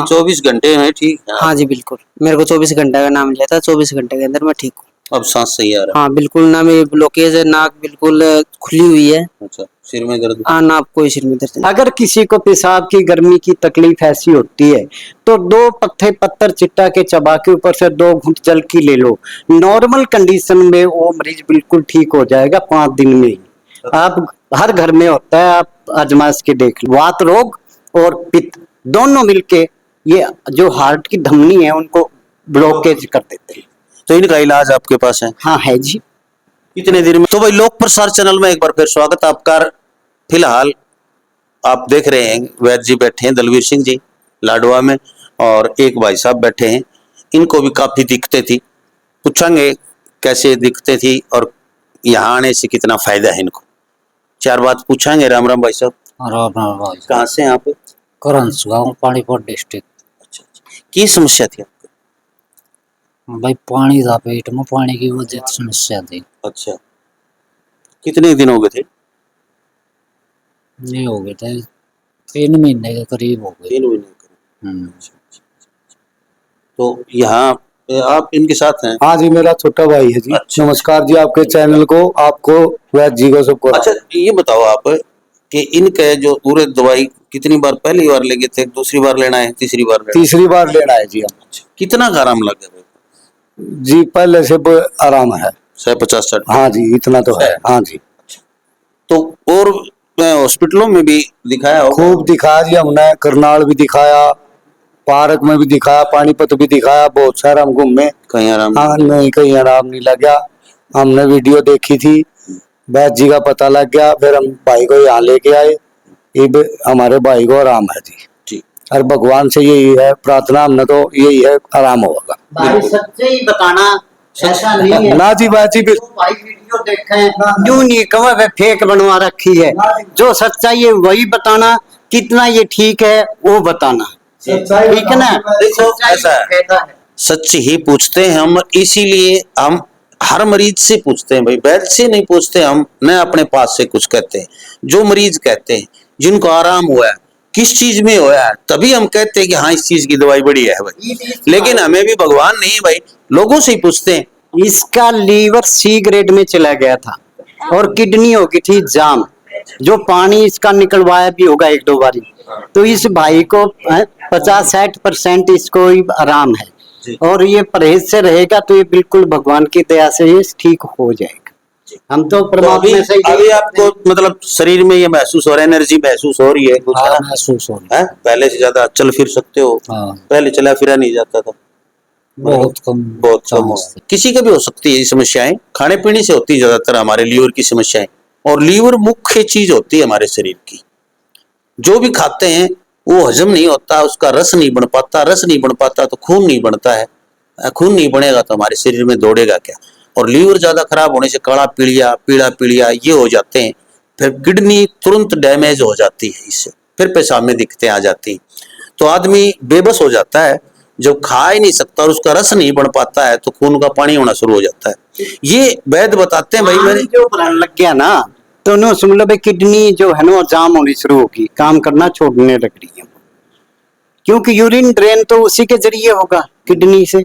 हाँ। 24 घंटे में ठीक है। हाँ जी बिल्कुल, मेरे को 24 घंटे का नाम लिया था, 24 घंटे के अंदर मैं ठीक हूँ। अब सांस सही आ रहा हाँ बिल्कुल, ना मेरी ब्लॉकेज है, नाक बिल्कुल खुली हुई है। है? अच्छा, सिर में दर्द? हाँ, ना कोई सिर में दर्द नहीं। अगर किसी को पेशाब की गर्मी की तकलीफ ऐसी होती है तो 2 पत्ते पत्थर चिट्टा के चबा के ऊपर से 2 घूंट जल की ले लो। नॉर्मल कंडीशन में वो मरीज बिल्कुल ठीक हो जाएगा 5 दिन में ही। आप हर घर में होता है, आप आजमाइश के देख लो। वात रोग और पित्त दोनों मिलके ये जो हार्ट की धमनी है उनको ब्लॉकेज कर देते हैं। तो इनका इलाज आपके पास है? हाँ है जी। कितने दिन में? तो भाई लोक प्रसार चैनल में एक बार फिर स्वागत आपका। फिलहाल आप देख रहे हैं वैद्य जी बैठे हैं, दलवीर सिंह जी लाडवा में, और एक भाई साहब बैठे हैं। इनको भी काफी दिक्कतें थी, पूछेंगे कैसे दिक्कतें थी और यहाँ आने से कितना फायदा है इनको। 4 बात पूछेंगे। राम राम भाई साहब। भाई कहाँ से हैं आप? करंस गाँव पानीपत डिस्ट्रिक्ट। अच्छा, की समस्या थी आपको? भाई पानी था पेट में, पानी की वजह से समस्या थी। अच्छा, कितने दिन हो गए थे? ये हो गए थे 3 महीने के करीब हो गए। 3 महीने। हम्म। तो यहाँ आप इनके साथ हैं? हाँ जी, मेरा छोटा भाई है जी। अच्छा। नमस्कार जी, आपके चैनल को, आपको, वैद्य जी को, सबको। अच्छा, ये बताओ आप कि इनके जो पूरे दवाई कितनी बार, पहली बार लेके थे, दूसरी बार लेना है, तीसरी बार लेना है? तीसरी बार लेना है जी हम। कितना का आराम लग गया जी पहले से आराम है। 150-60? हाँ जी, इतना तो है। हाँ जी, तो और हॉस्पिटलों में भी दिखाया होगा? खूब दिखाया जी हमने, करनाल भी दिखाया, पार्क में भी दिखाया, पानीपत भी दिखाया, बहुत सारा हम घूमे। कहीं आराम? हाँ नहीं, कहीं आराम नहीं लगा। हमने वीडियो देखी थी, वैद्य जी का पता लग गया, फिर हम भाई को यहाँ लेके आए। ये हमारे भाई को आराम है जी। जी। और भगवान से यही है प्रार्थना, हमने तो यही है, आराम होगा। भाई सच्चे ही बताना, ऐसा नहीं है ना जी बात जी, जो भाई वीडियो देखे यूं नहीं कवा वे फेक बनवा रखी है। जो सच्चाई है वही बताना, कितना ये ठीक है वो बताना, ठीक है ना। देखो ऐसा है, सच ही पूछते हैं हम, इसीलिए हम हर मरीज से पूछते हैं भाई, वैद्य से नहीं पूछते हम, न अपने पास से कुछ कहते हैं। जो मरीज कहते हैं, जिनको आराम हुआ है, किस चीज में हुआ है, तभी हम कहते हैं कि हाँ इस चीज की दवाई बढ़िया है भाई। लेकिन हमें भी भगवान नहीं भाई, लोगों से ही पूछते हैं। इसका लीवर C ग्रेड में चला गया था और किडनी हो गई थी जाम, जो पानी इसका निकलवाया भी होगा 1-2 बारी। तो इस भाई को 50-60% इसको आराम है, और ये परहेज से रहेगा तो ये बिल्कुल भगवान की दया से ये ठीक हो जाएगा। हम तो तो परमात्मा से अभी आपको मतलब शरीर में ये महसूस हो रहा है, एनर्जी महसूस हो रही है कुछ? हाँ, महसूस हो रहा है पहले से ज्यादा चल फिर सकते हो? हाँ। पहले चला फिरा नहीं जाता था? बहुत कम हो। किसी का भी हो सकती है ये समस्याएं, खाने पीने से होती है ज्यादातर हमारे लीवर की समस्याएं। और लीवर मुख्य चीज होती है हमारे शरीर की। जो भी खाते हैं वो हजम नहीं होता, उसका रस नहीं बन पाता, रस नहीं बन पाता तो खून नहीं बनता है, खून नहीं बनेगा तो हमारे शरीर में दौड़ेगा क्या। और लीवर ज्यादा खराब होने से काला पीलिया, पीला पीलिया ये हो जाते हैं। फिर किडनी तुरंत डैमेज हो जाती है, इससे फिर पेशाब में दिक्कतें आ जाती हैं। तो आदमी बेबस हो जाता है, जब खा ही नहीं सकता और उसका रस नहीं बन पाता है तो खून का पानी होना शुरू हो जाता है। ये वैद्य बताते हैं भाई। मैंने जो बनने लग गया ना, तो नो समझ लो किडनी जो है ना जाम होनी शुरू होगी, काम करना छोड़ने लग रही है, क्योंकि यूरिन ड्रेन तो उसी के जरिए होगा किडनी से,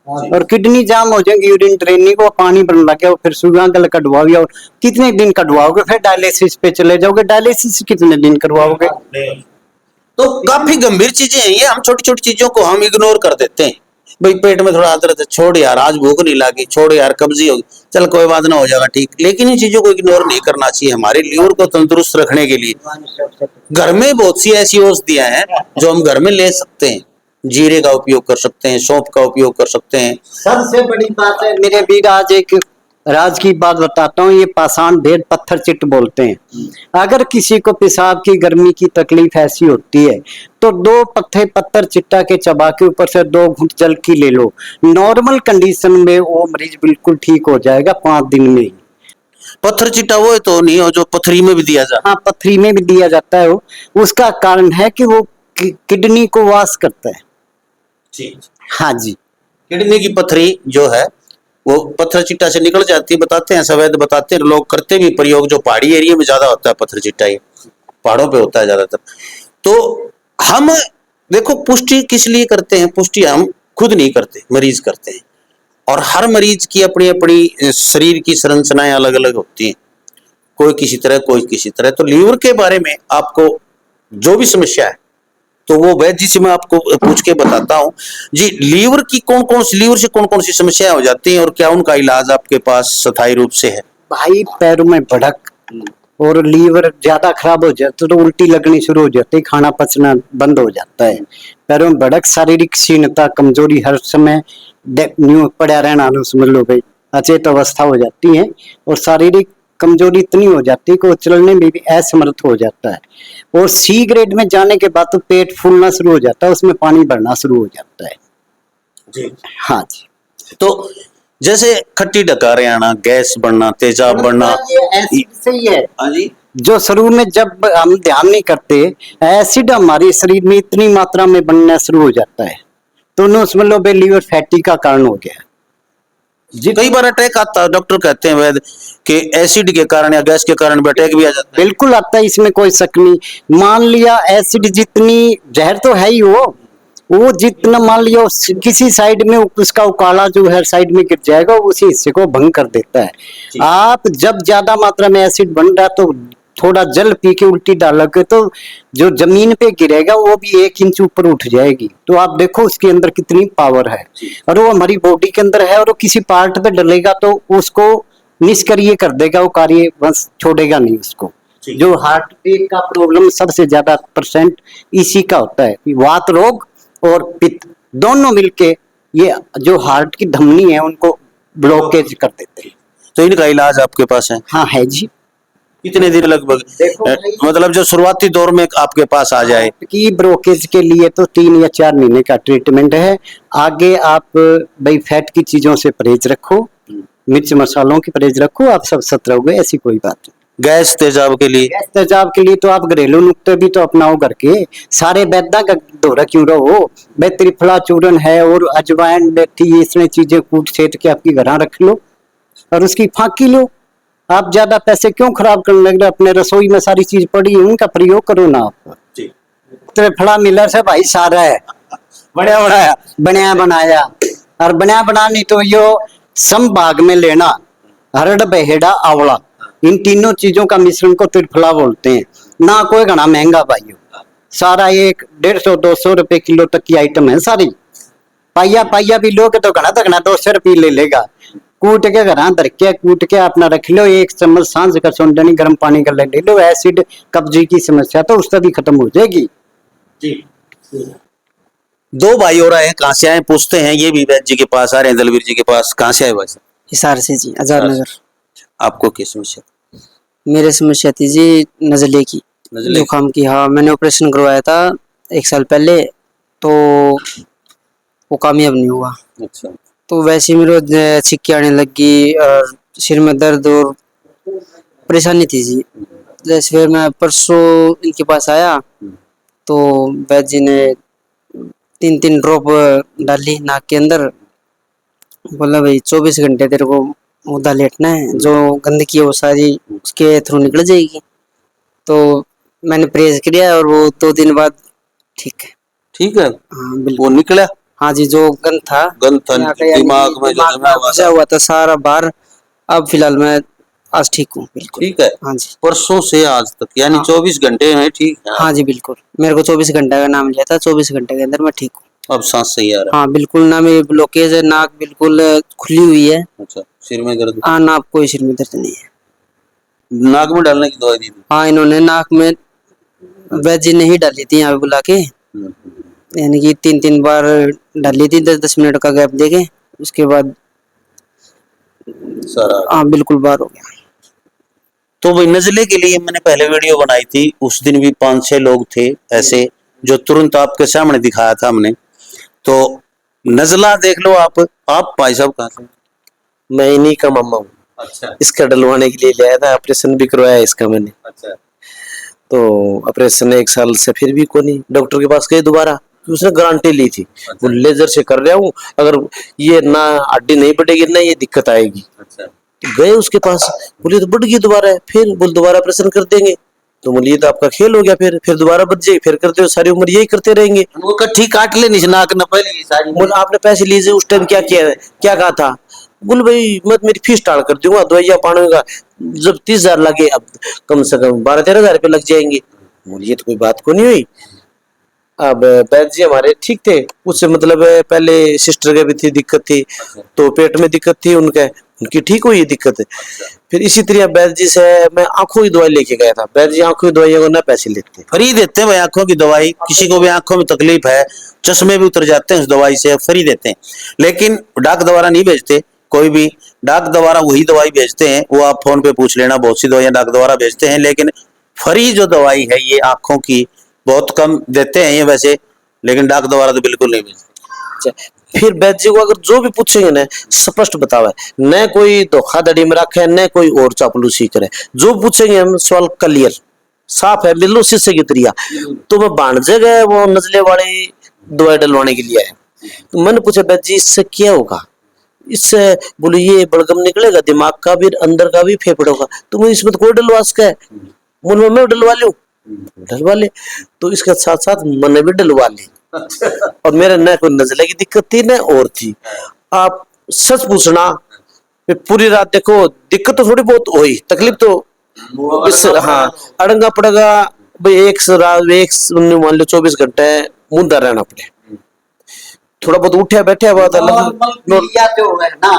और किडनी जाम हो जाएगी, यूरिन ड्रेन नहीं को पानी बनने लग गया, फिर सुगा गल कटवाओगे, और कितने दिन कटवाओगे, फिर डायलिसिस पे चले जाओगे, डायलिसिस कितने दिन करवाओगे। तो काफी गंभीर चीजें हैं ये, हम छोटी छोटी चीजों को हम इग्नोर कर देते हैं। भाई पेट में थोड़ा दर्द है, छोड़ यार आज भूख नहीं लगी, छोड़ यार कब्जी होगी, चल कोई बात ना हो जाएगा ठीक। लेकिन इन चीजों को इग्नोर नहीं करना चाहिए। हमारे लीवर को तंदुरुस्त रखने के लिए घर में बहुत सी ऐसी औषधियां हैं जो हम घर में ले सकते हैं। जीरे का उपयोग कर सकते हैं, सौंफ का उपयोग कर सकते हैं। सबसे बड़ी बात है मेरे वीर, आज एक राज की बात बताता हूँ, ये पाषाण भेद पत्थर चिट्ट बोलते हैं। अगर किसी को पेशाब की गर्मी की तकलीफ ऐसी होती है तो 2 पत्ते पत्थर चिट्टा के चबा के ऊपर से 2 घूंट जल की ले लो। नॉर्मल कंडीशन में वो मरीज बिल्कुल ठीक हो जाएगा 5 दिन में ही। पत्थर चिट्टा वो तो नहीं हो जो पथरी में भी दिया जाता? हाँ, पथरी में भी दिया जाता है। वो उसका कारण है कि वो किडनी को वाश करता है। हाँ जी, किडनी की पथरी जो है वो पत्थर चिट्टा से निकल जाती है, बताते हैं वैद्य बताते हैं। लोग करते भी प्रयोग, जो पहाड़ी एरिया में ज्यादा होता है पत्थर चिट्टा, ये पहाड़ों पे होता है ज्यादातर। तो हम देखो पुष्टि किस लिए करते हैं? पुष्टि हम खुद नहीं करते, मरीज करते हैं। और हर मरीज की अपनी अपनी शरीर की संरचनाएं अलग अलग होती हैं, कोई किसी तरह कोई किसी तरह। तो लीवर के बारे में आपको जो भी समस्या है तो वो वैद्य जी से मैं आपको पूछ के बताता हूँ जी। लीवर की लीवर से कौन कौन सी समस्याएं हो जाती हैं और क्या उनका इलाज आपके पास स्थायी रूप से है? भाई पैरों में भड़क और लीवर ज्यादा खराब हो जाता तो उल्टी लगनी शुरू हो जाती है, खाना पचना बंद हो जाता है। पैरों में भड़क, शारीरिक क्षीणता, कमजोरी, हर समय न्यू पड़ा रहना, समझ लो भाई अचेत अवस्था हो जाती है। और शारीरिक कमजोरी इतनी हो जाती है कि वो चलने में भी असमर्थ हो जाता है। और सी ग्रेड में जाने के बाद तो पेट फूलना शुरू हो जाता है, उसमें पानी भरना शुरू हो जाता है जी। हाँ जी। तो जैसे खट्टी डकार आना, गैस बढ़ना, तेजाब बढ़ना, एसिड सही है। हाँ जी, जो शुरू में जब हम ध्यान नहीं करते, एसिड हमारे शरीर में इतनी मात्रा में बनना शुरू हो जाता है तो नो समझ लो लीवर फैटी का कारण हो गया। जी कई बार अटैक आता है, डॉक्टर कहते हैं वैद्य कि एसिड के कारण या गैस के कारण भी अटैक भी आ जाता है। बिल्कुल आता है, इसमें कोई शक नहीं। मान लिया एसिड जितनी, जहर तो है ही वो जितना मान लिया किसी साइड में उसका उकाला जो है साइड में गिर जाएगा, उसी हिस्से को भंग कर देता है। आप जब ज्यादा मात्रा में एसिड बन रहा तो थोड़ा जल पी के उल्टी डालोगे तो जो जमीन पे गिरेगा वो भी 1 इंच ऊपर उठ जाएगी। तो आप देखो उसके अंदर कितनी पावर है, और वो हमारी बॉडी के अंदर है, और वो किसी पार्ट पे डलेगा तो उसको निष्क्रिय कर देगा, वो कार्य बस छोड़ेगा नहीं उसको। जो हार्ट पेट का प्रॉब्लम सबसे ज्यादा % इसी का होता है, वात रोग और पित्त दोनों मिलके ये जो हार्ट की धमनी है उनको ब्लॉकेज कर देते हैं। तो इनका इलाज आपके पास है? हाँ है जी। कितने दिन लगभग, मतलब जो शुरुआती दौर में आपके पास आ जाए? की ब्रोकेज के लिए तो 3 या 4 महीने का ट्रीटमेंट है। आगे आप भाई फैट की चीजों से परहेज रखो, मिर्च मसालों की परहेज रखो, आप सब सत रहोगे, ऐसी कोई बात नहीं। गैस तेजाब के लिए? गैस तेजाब के लिए तो आप घरेलू नुक्ते भी तो अपनाओ करके, सारे वैद्य का दौरा क्यों रहो। भाई त्रिफला चूर्ण है और अजवाइन, मेथी, इसमें चीजें कूट छेट के आपकी घर रख लो और उसकी फांकी लो। आप ज्यादा पैसे क्यों खराब करने लग रहे? अपने रसोई में सारी चीज पड़ी है, उनका प्रयोग करो ना आप। त्रिफला मिलर से भाई सारा है, बनाया बनाया और बनाया बनानी तो यो सम भाग में लेना, हरड़ बहेड़ा आंवला, इन तीनों चीजों का मिश्रण को त्रिफला बोलते हैं। ना कोई घना महंगा भाई, सारा 150-200 रुपए किलो तक की आइटम है सारी। पाइया पाइया भी लोगे तो घना तक 200 रुपये ले लेगा। कूट के घर धर के कूट के अपना रख लो, 1 चम्मच सांझ का सोंडनी गर्म पानी का ले लो, एसिड कब्जी की समस्या तो उससे भी खत्म हो जाएगी जी। 2 भाई और आए, कहाँ से आए पूछते हैं। ये भी वैद्य जी के पास आ रहे हैं, दलवीर जी के पास। कहाँ से आए भाई साहब? हिसार से जी, आजाद नगर। आपको क्या समस्या? मेरे समस्या थी जी नजले की, नजले? जुकाम की। हाँ मैंने ऑपरेशन करवाया था 1 साल पहले, तो वो कामयाब नहीं हुआ। अच्छा। तो वैसे मेरे छिक्की आने लगी और सिर में दर्द और परेशानी थी जी। जैसे फिर मैं परसों इनके पास आया तो वैद्य जी ने 3 ड्रॉप डाली नाक के अंदर। बोला भाई 24 घंटे तेरे को मुद्दा लेटना है, जो गंदगी है वो सारी उसके थ्रू निकल जाएगी। तो मैंने परहेज किया और वो 2 दिन बाद ठीक है। ठीक है, हाँ बिल्कुल। वो निकला? हाँ जी, जो गंद था दिमाग में जो फंसा हुआ था सारा बाहर, अब फिलहाल मैं आज ठीक हूँ बिल्कुल। ठीक है। हाँ जी, परसों से आज तक यानी हाँ। 24 घंटे में ठीक है? हाँ जी बिल्कुल। मेरे को 24 घंटे का नाम लिया था, 24 घंटे के अंदर मैं ठीक हूँ। अब सांस सही आ रहा हाँ बिल्कुल, ना मेरी ब्लॉकेज है, नाक बिल्कुल खुली हुई है। है? अच्छा, सिर में दर्द? हाँ ना, कोई सिर में दर्द नहीं है। नाक में डालने की दवाई दी थी? हाँ इन्होंने नाक में वैद्य जी ने ही डाली थी, यहाँ पे बुला के, यानी कि 3 बार डाली थी, 10-10 मिनट का गैप देके, उसके बाद सारा। हाँ बिल्कुल बाहर हो गया। तो भाई नजले के लिए मैंने पहले वीडियो बनाई थी, उस दिन भी 5-6 लोग थे ऐसे जो तुरंत आपके सामने दिखाया था हमने। तो नजला देख लो आप भाई साहब कहाँ से? मैं इन्हीं का मामा हूँ। अच्छा। इसका डलवाने के लिए लाया था, ऑपरेशन भी करवाया इसका मैंने। अच्छा। तो ऑपरेशन 1 साल से फिर भी कोई नहीं, डॉक्टर के पास गए दोबारा, उसने गारंटी ली थी। वो लेजर से कर रहा हूँ, अगर ये ना हड्डी नहीं बढ़ेगी ना ये दिक्कत आएगी। अच्छा। तो गए उसके पास, बोले तो बढ़ गई दोबारा, फिर बोले दोबारा ऑपरेशन कर देंगे। तो बोले ये तो आपका खेल हो गया, फिर दोबारा बच जाएगी, फिर करते हो सारी उम्र यही करते रहेंगे। वो कट्ठी काट ले नाक न पहले ये सारी। बोले आपने पैसे लिए उस टाइम क्या किया, क्या कहा था? बोले भाई मैं मेरी फीस स्टार्ट कर दूंगा, दवाइयाँ पानी का जब 30,000 लगे, अब कम से कम 12-13,000 रुपये लग जाएंगे। बोले ये तो कोई बात को नहीं हुई। अब वैद्य जी हमारे ठीक थे, उससे मतलब पहले सिस्टर के भी थी दिक्कत थी, तो पेट में दिक्कत थी उनकी ठीक हुई दिक्कत। फिर इसी तरह वैद्य जी से मैं आंखों की दवाई लेके गया था। वैद्य जी आंखों की दवाइयों को ना पैसे लेते, फ्री देते हैं भाई आंखों की दवाई। किसी को भी आंखों में तकलीफ है, चश्मे भी उतर जाते हैं उस दवाई से, फ्री देते हैं। लेकिन डाक द्वारा नहीं भेजते कोई भी। डाक द्वारा वही दवाई भेजते हैं, वो आप फोन पे पूछ लेना, बहुत सी दवाइयां डाक द्वारा भेजते हैं। लेकिन फ्री जो दवाई है ये आंखों की बहुत कम देते हैं ये वैसे, लेकिन डाक द्वारा तो बिल्कुल नहीं भेजते। फिर वैद्य जी को अगर जो भी पूछेंगे ना स्पष्ट बतावे, न कोई धोखाधड़ी में रखे, न कोई और चापलूसी करे। जो पूछेंगे हम सवाल क्लियर साफ है, बिल्कुल शीशे की तरिया। तो मैं भांजे गए वो नजले वाली दवाई डलवाने के लिए आया, तो मैंने पूछा वैद्य जी इससे क्या होगा? इससे बोले ये बलगम निकलेगा दिमाग का भी, अंदर का भी, फेफड़ों का। तो मैं इसमें तो कोई डलवा सका है? मुझे मैं डलवा लूं, डलवा ले। तो इसके साथ साथ मैंने भी डलवा ली। और मेरे न कोई नजले की दिक्कत थी न और थी। आप सच पूछना, पूरी रात देखो, दिक्कत तो थोड़ी बहुत हुई, तकलीफ तो हाँ अड़ंगा पड़ेगा भाई। एक मान लो 24 घंटे मुंदा रहना पड़े, थोड़ा बहुत उठे बैठे बात अलग। पीलिया जो है ना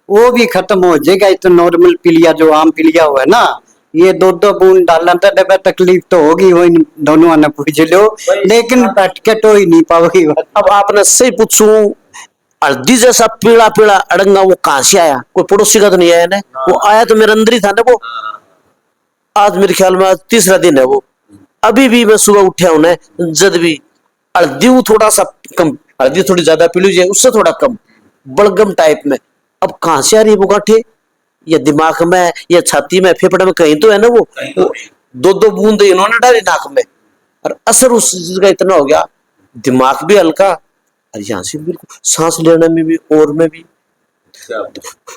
वो भी खत्म हो जाएगा। ये तो नॉर्मल पीलिया जो आम पीलिया हुआ है ना, ये 2-2 बूंद डालना तो तकलीफ तो होगी, वो दोनों ने पूछ लो, लेकिन भटके तो ही नहीं पाओगी। अब आपने सही पूछू, हल्दी जैसा पीला पीला अड़ंगा वो कहां से आया? कोई पड़ोसी का तो नहीं आया ना, वो आया तो मेरे अंदर ही था ना वो। आज मेरे ख्याल में आज तीसरा दिन है वो। अभी भी मैं सुबह उठा हूं ना, जब भी हल्दी थोड़ा सा कम, हल्दी थोड़ी ज्यादा पी लीजिए, उससे थोड़ा कम बलगम टाइप में। अब कहां से आ रही है वो गांठे? या दिमाग में या छाती में फेफड़े में कहीं तो है ना वो 2-2 बूंद इन्होंने डाली नाक में, और असर उस चीज का इतना हो गया, दिमाग भी हल्का और यहाँ से बिल्कुल सांस लेने में भी और में भी।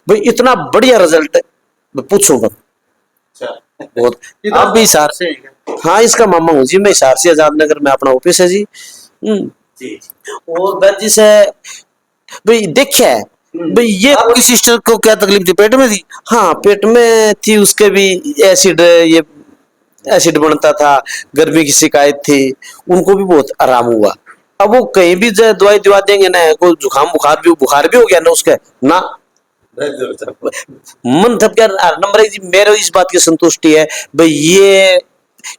भाई इतना बढ़िया रिजल्ट है, मैं पूछो मत। बहुत आप भी हिसार से? हाँ इसका मामा हूँ जी मैं, हिसार से आजाद नगर में अपना ऑफिस है जी। और वैद्य जी से भाई देखिए भाई ये आपकी सिस्टर को क्या तकलीफ थी, पेट में थी? हाँ पेट में थी, उसके भी एसिड, ये एसिड बनता था, गर्मी की शिकायत थी, उनको भी बहुत आराम हुआ। अब वो कहीं भी दवाई दिवा देंगे ना, कोई जुकाम बुखार भी हो गया ना उसके ना, मन थक गया। नंबर 1 जी मेरे इस बात की संतुष्टि है भाई, ये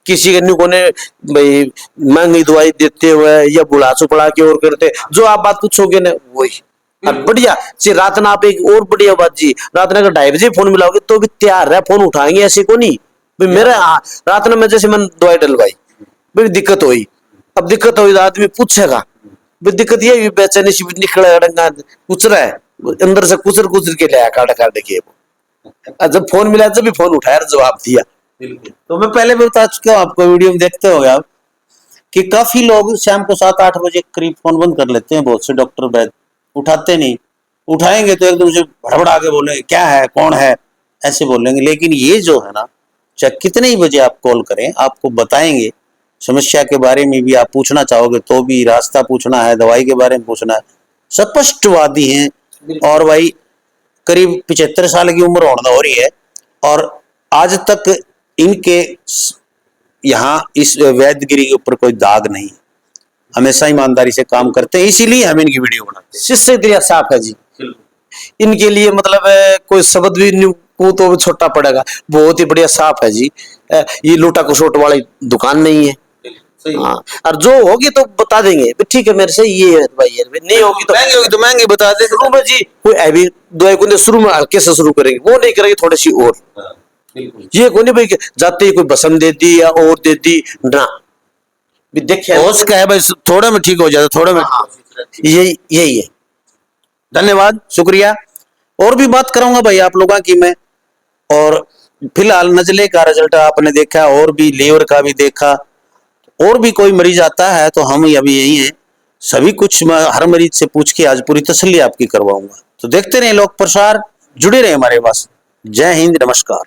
किसी के कोने भाई महंगी दवाई देते हुए या बुढ़ा चुपड़ा के और करते, जो आप बात पूछोगे ना वही बढ़िया। रात ना आप एक और बढ़िया बात जी, रात ना अगर 2:30 बजे फोन मिलाओगे तो भी तैयार है, फोन उठाएंगे, ऐसे को नहीं भाई। मेरा रात ना मैं जैसे मैंने दवाई डलवाई, मेरी दिक्कत हुई, अब दिक्कत हुई तो आदमी पूछेगा भाई दिक्कत ये हुई, बेचैनी सी निकला कुछ रहा है अंदर से, कुचर के ले काट के वो। जब फोन मिला जब भी फोन उठाया जवाब दिया। तो मैं पहले भी बता चुका हूँ आपको, वीडियो में देखते हो आप कि काफी लोग शाम को 7-8 बजे करीब फोन बंद कर लेते हैं। बहुत से डॉक्टर वैद्य उठाते नहीं, उठाएंगे तो एकदम से भड़बड़ा के बोलेंगे क्या है कौन है ऐसे बोलेंगे। लेकिन ये जो है ना, चाहे कितने ही बजे आप कॉल करें आपको बताएंगे। समस्या के बारे में भी आप पूछना चाहोगे तो भी, रास्ता पूछना है, दवाई के बारे में पूछना है, स्पष्टवादी हैं। और भाई करीब 75 साल की उम्र होने हो रही है और आज तक इनके यहाँ इस वैद्यगिरी के ऊपर कोई दाग नहीं, हमेशा ईमानदारी से काम करते हैं, इसीलिए हम इनकी वीडियो बनाते हैं। शिष्य दरिया साफ है जी, इनके लिए मतलब कोई शब्द भी को तो छोटा पड़ेगा, बहुत ही बढ़िया साफ है जी। ये लूटा कुसोट वाली दुकान नहीं है। हाँ, और जो होगी तो बता देंगे ठीक है मेरे से ये है भाई, नहीं होगी तो महंगी बता दे शुरू में जी। कोई अभी दवाई को शुरू में हल्के से शुरू करेंगे, वो नहीं करेंगे थोड़ी सी और। ये को नहीं भाई जाते ही कोई बसम दे दी या और दे दी ना, देखिए होश का है भाई, थोड़े में ठीक हो जाता, थोड़े में। यही है। धन्यवाद, शुक्रिया। और भी बात करूंगा भाई आप लोगों की मैं। और फिलहाल नजले का रिजल्ट आपने देखा, और भी लीवर का भी देखा, और भी कोई मरीज आता है तो हम अभी यही हैं। सभी कुछ मैं हर मरीज से पूछ के आज पूरी तसल्ली आपकी करवाऊंगा। तो देखते रहे लोक प्रसार, जुड़े रहे हमारे पास। जय हिंद, नमस्कार।